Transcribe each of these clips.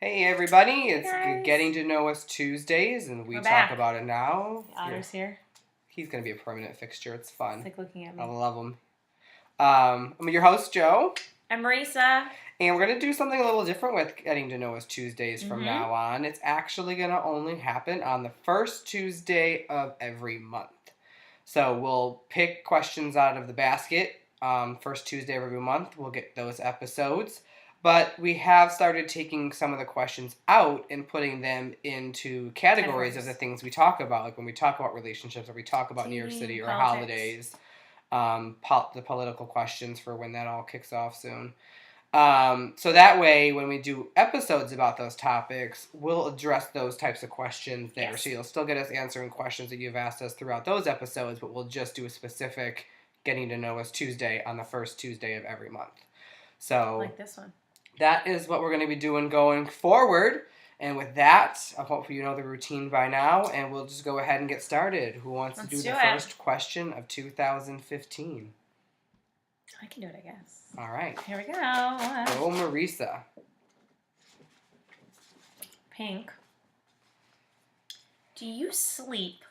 Hey everybody, it's guys. Getting to Know Us Tuesdays, and we We're talk back. about it now. The Otter's here. He's going to be a permanent fixture. It's fun. It's like looking at me. I love him. I'm your host, Joe. I'm Marisa. And we're going to do something a little different with Getting to Know Us Tuesdays from now on. It's actually going to only happen on the first Tuesday of every month. So we'll pick questions out of the basket. First Tuesday of every month, we'll get those episodes. But we have started taking some of the questions out and putting them into categories of the things we talk about. Like when we talk about relationships, or we talk about New York City or holidays, the political questions for when that all kicks off soon. So that way, when we do episodes about those topics, we'll address those types of questions there. Yes. So you'll still get us answering questions that you've asked us throughout those episodes, but we'll just do a specific Getting to Know Us Tuesday on the first Tuesday of every month. So like this one. That is what we're going to be doing going forward. And with that, I hope you know the routine by now, and we'll just go ahead and get started. Who wants to do the first question of 2015? I can do it, I guess. All right. Here we go. Oh, Marisa. Pink. Do you sleep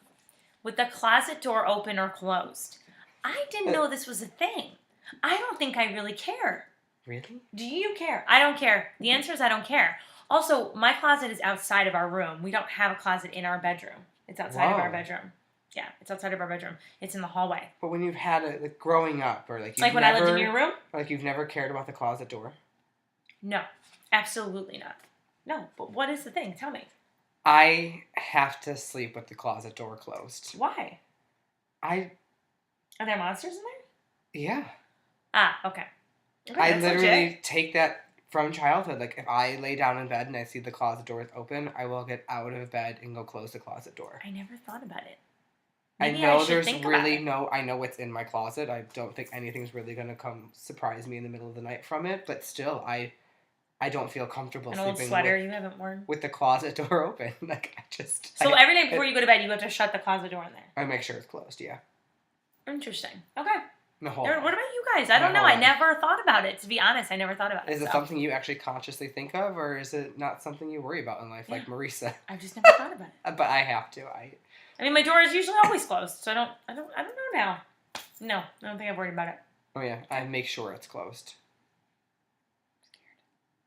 with the closet door open or closed? I didn't know this was a thing. I don't think I really care. Really? Do you care? I don't care. The answer is I don't care. Also, my closet is outside of our room. We don't have a closet in our bedroom. It's outside of our bedroom. Yeah, it's outside of our bedroom. It's in the hallway. But when you've had it, like growing up, or like when I lived in your room? Like you've never cared about the closet door? No, absolutely not. No, but what is the thing? Tell me. I have to sleep with the closet door closed. Why? Are there monsters in there? Yeah. Ah, okay. I literally take that from childhood. Like, if I lay down in bed and I see the closet door is open, I will get out of bed and go close the closet door. I never thought about it. Maybe I know there's really I know what's in my closet. I don't think anything's really going to come surprise me in the middle of the night from it. But still, I don't feel comfortable sleeping old sweater you haven't worn with the closet door open. Like, So every night before you go to bed, you have to shut the closet door in there? I make sure it's closed, yeah. What about you guys? I don't know. I never thought about it. To be honest, I never thought about it. Is it something you actually consciously think of, or is it not something you worry about in life, like Marisa? I've just never thought about it. But I have to. I mean, my door is usually always closed, so I don't know now. No, I don't think I've worried about it. Oh yeah, I make sure it's closed.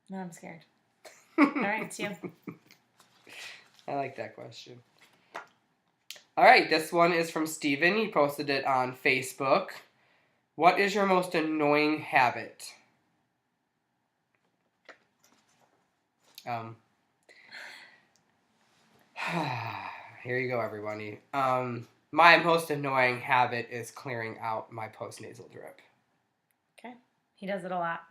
No, I'm scared. All right, it's you. I like that question. All right, this one is from Steven. He posted it on Facebook. What is your most annoying habit? Here you go, everybody. My most annoying habit is clearing out my postnasal drip. Okay. He does it a lot.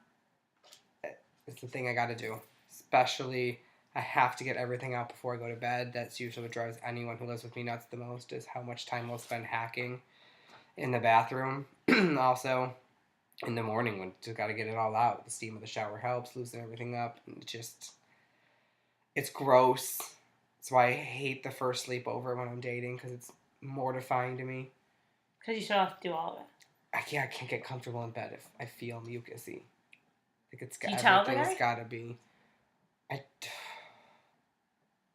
It's the thing I got to do. Especially, I have to get everything out before I go to bed. That's usually what drives anyone who lives with me nuts the most, is how much time we'll spend hacking in the bathroom. Also, in the morning, when just got to get it all out. The steam of the shower helps loosen everything up. And it's gross. That's why I hate the first sleepover when I'm dating, because it's mortifying to me. Because you still have to do all of it. I can't get comfortable in bed if I feel mucusy. Like everything's got to be. I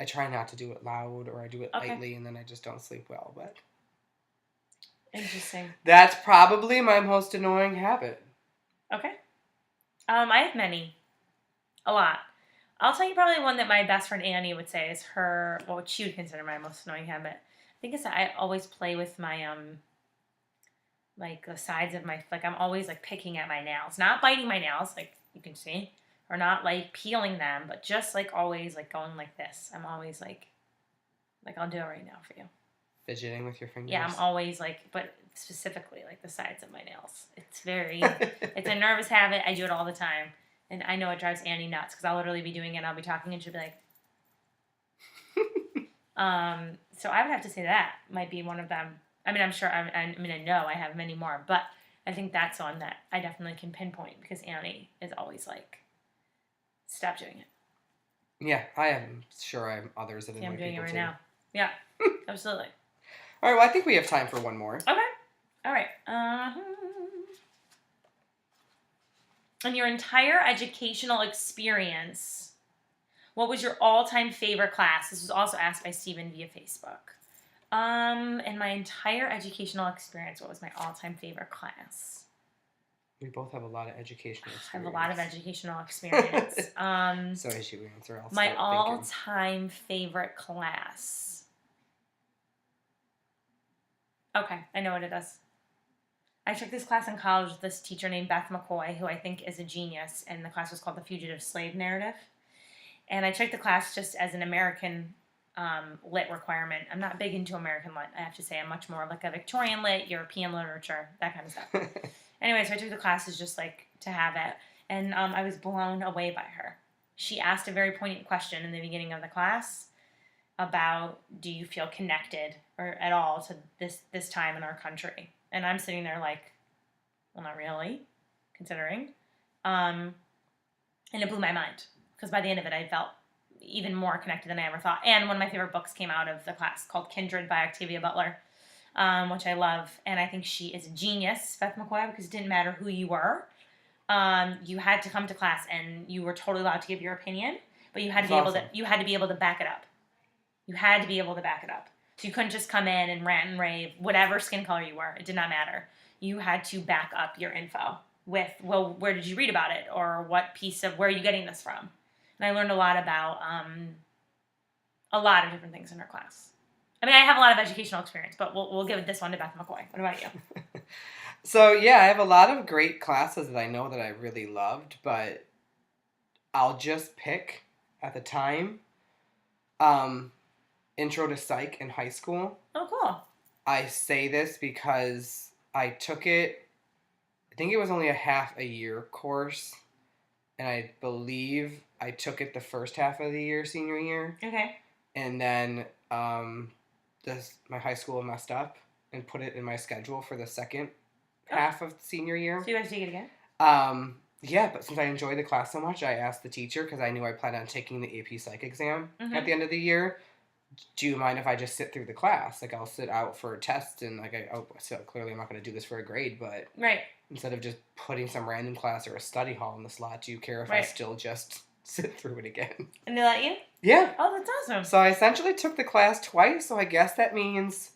try not to do it loud, or I do it lightly, and then I just don't sleep well. But interesting. That's probably my most annoying habit. Okay. I have many. A lot. I'll tell you probably one that my best friend Annie would say is what she would consider my most annoying habit. I think it's that I always play with my, like the sides of my, like I'm always like picking at my nails. Not biting my nails, like you can see, or not like peeling them, but just like always like going like this. I'm always like I'll do it right now for you. Fidgeting with your fingers? Yeah, I'm always like, but specifically like the sides of my nails. It's it's a nervous habit. I do it all the time. And I know it drives Annie nuts because I'll literally be doing it and I'll be talking and she'll be like... So I would have to say that might be one of them. I mean, I'm sure, I know I have many more, but I think that's one that I definitely can pinpoint because Annie is always like, stop doing it. Yeah, I am sure I have others that annoy people too. I'm doing it right now. Yeah, absolutely. All right, well, I think we have time for one more. Okay. All right. In your entire educational experience, What was your all-time favorite class? This was also asked by Steven via Facebook. In my entire educational experience, what was my all-time favorite class? We both have a lot of educational experience. I have a lot of educational experience. So as you answer, I'll my start all-time favorite class. Okay, I know what it is. I took this class in college with this teacher named Beth McCoy, who I think is a genius, and the class was called The Fugitive Slave Narrative. And I took the class just as an American lit requirement. I'm not big into American lit, I have to say. I'm much more like a Victorian lit, European literature, that kind of stuff. Anyway, so I took the classes just like to have it, and I was blown away by her. She asked a very poignant question in the beginning of the class about, do you feel connected or at all to this time in our country? And I'm sitting there like, well, not really, considering. And it blew my mind, because by the end of it, I felt even more connected than I ever thought. And one of my favorite books came out of the class called Kindred by Octavia Butler, which I love. And I think she is a genius, Beth McCoy, because it didn't matter who you were. You had to come to class, and you were totally allowed to give your opinion, but you had to you had to be able to back it up. You had to be able to back it up. So you couldn't just come in and rant and rave, whatever skin color you were. It did not matter. You had to back up your info with, well, where did you read about it? Or what piece of, where are you getting this from? And I learned a lot about a lot of different things in her class. I mean, I have a lot of educational experience, but we'll give this one to Beth McCoy. What about you? So, yeah, I have a lot of great classes that I know that I really loved, but I'll just pick, at the time, Intro to Psych in high school. Oh, cool. I say this because I took it, I think it was only a half a year course, and I believe I took it the first half of the year, senior year. Okay. And then my high school messed up and put it in my schedule for the second half of senior year. So you guys take it again? Yeah, but since I enjoyed the class so much, I asked the teacher, because I knew I planned on taking the AP Psych exam at the end of the year, do you mind if I just sit through the class? Like, I'll sit out for a test, and so clearly I'm not going to do this for a grade, but right. Instead of just putting some random class or a study hall in the slot, do you care if I still just sit through it again? And they let you? Yeah. Oh, that's awesome. So I essentially took the class twice, so I guess that means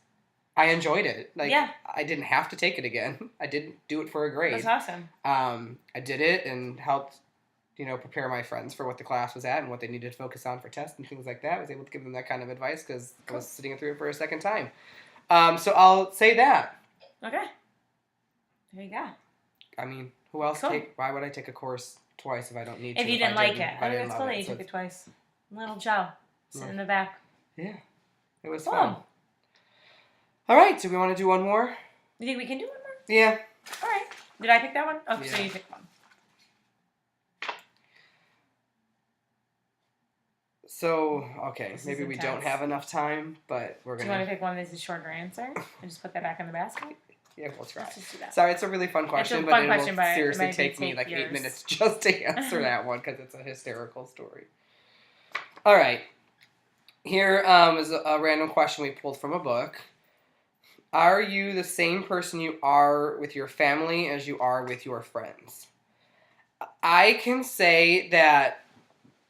I enjoyed it. Like, yeah. I didn't have to take it again. I didn't do it for a grade. That's awesome. I did it and helped, prepare my friends for what the class was at and what they needed to focus on for tests and things like that. I was able to give them that kind of advice because I was sitting through it for a second time. So I'll say that. Okay. There you go. I mean, who else why would I take a course twice if I don't need to? If you didn't like it. I think it's cool that you took it twice. Little Joe, sitting in the back. Yeah. It was fun. All right, do we want to do one more? You think we can do one more? Yeah. All right. Did I pick that one? Oh, yeah. So you picked one. So, okay, maybe we don't have enough time, but we're going to... Do you want to pick one that's a shorter answer and just put that back in the basket? Yeah, we'll try. Let's just do that. Sorry, it's a really fun question, but it will seriously take me like 8 minutes just to answer that one because it's a hysterical story. All right. Here is a random question we pulled from a book. Are you the same person you are with your family as you are with your friends? I can say that,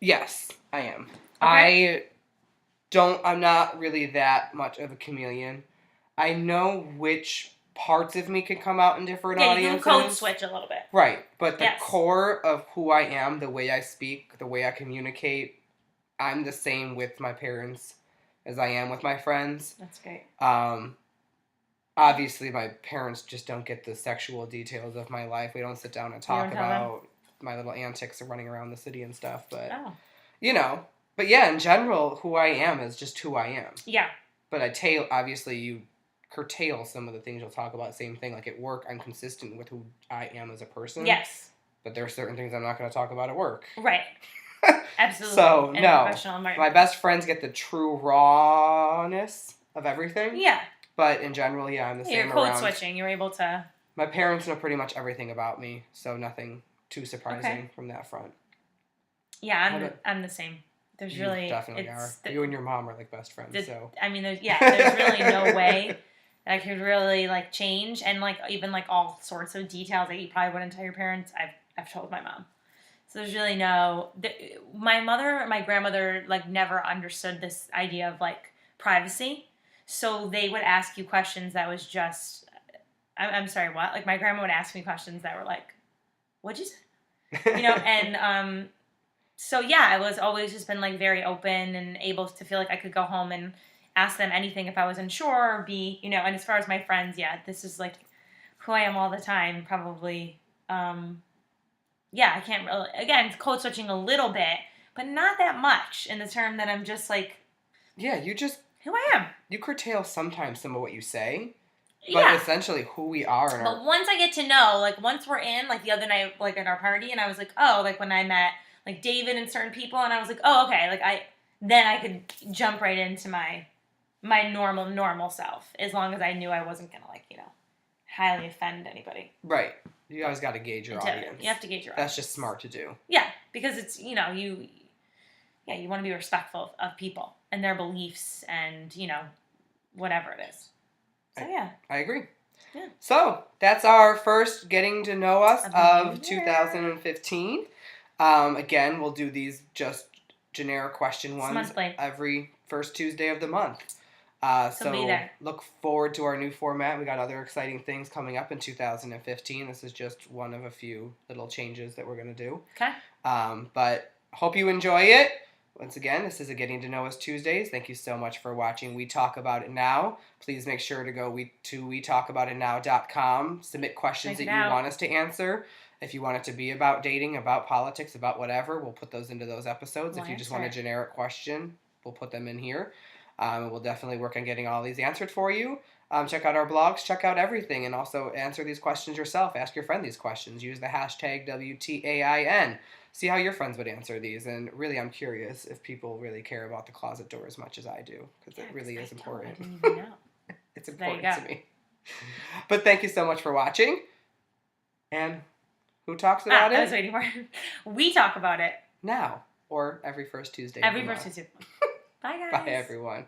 yes, I am. Okay. I'm not really that much of a chameleon. I know which parts of me can come out in different audiences. Yeah, you can code switch a little bit. Right, but the core of who I am, the way I speak, the way I communicate, I'm the same with my parents as I am with my friends. That's great. Obviously, my parents just don't get the sexual details of my life. We don't sit down and talk about my little antics of running around the city and stuff. But, But yeah, in general, who I am is just who I am. Yeah. But obviously, you curtail some of the things you'll talk about. Same thing, like at work, I'm consistent with who I am as a person. Yes. But there are certain things I'm not going to talk about at work. Right. Absolutely. So, no. My best friends get the true rawness of everything. Yeah. But in general, I'm the same around. You're code switching. You're able to... My parents know pretty much everything about me, so nothing too surprising from that front. Yeah, I'm the same. There's really... You definitely are. You and your mom are like best friends, so... I mean, there's really no way that I could really, change. And, even, all sorts of details that you probably wouldn't tell your parents, I've told my mom. So there's really my mother, my grandmother, like never understood this idea of like privacy. So they would ask you questions that was just, I'm sorry, what? Like my grandma would ask me questions that were like, what'd you say? And so yeah, I was always just been like very open and able to feel like I could go home and ask them anything if I was unsure or and as far as my friends, yeah, this is like who I am all the time, probably. I can't really, again, code switching a little bit, but not that much in the term that I'm just like, yeah, you just who I am. You curtail sometimes some of what you say, but Yeah. essentially who we are. But once I get to know, like once we're in, like the other night, like at our party, and I was like, oh, like when I met like David and certain people, and I was like, oh, okay, like then I could jump right into my normal self, as long as I knew I wasn't gonna highly offend anybody. Right. You always got to gauge your audience. You have to gauge your audience. audience. That's just smart to do. Yeah, because it's you want to be respectful of people and their beliefs and whatever it is. So yeah, I agree. Yeah. So that's our first getting to know us of 2015. Again, we'll do these just generic question ones every first Tuesday of the month. So look forward to our new format. We got other exciting things coming up in 2015. This is just one of a few little changes that we're going to do. Okay. But hope you enjoy it. Once again, this is a Getting to Know Us Tuesdays. Thank you so much for watching We Talk About It Now. Please make sure to go to wetalkaboutitnow.com. Submit questions that you want us to answer. If you want it to be about dating, about politics, about whatever, we'll put those into those episodes. If you just want a generic question, we'll put them in here. We'll definitely work on getting all these answered for you. Check out our blogs, check out everything, and also answer these questions yourself. Ask your friend these questions. Use the hashtag WTAIN. See how your friends would answer these. And really, I'm curious if people really care about the closet door as much as I do, because it really is important. I didn't even know. It's important to me. But thank you so much for watching. And who talks about it? I was waiting for it. We talk about it now, or every first Tuesday. Every first Tuesday. Bye, guys. Bye, everyone.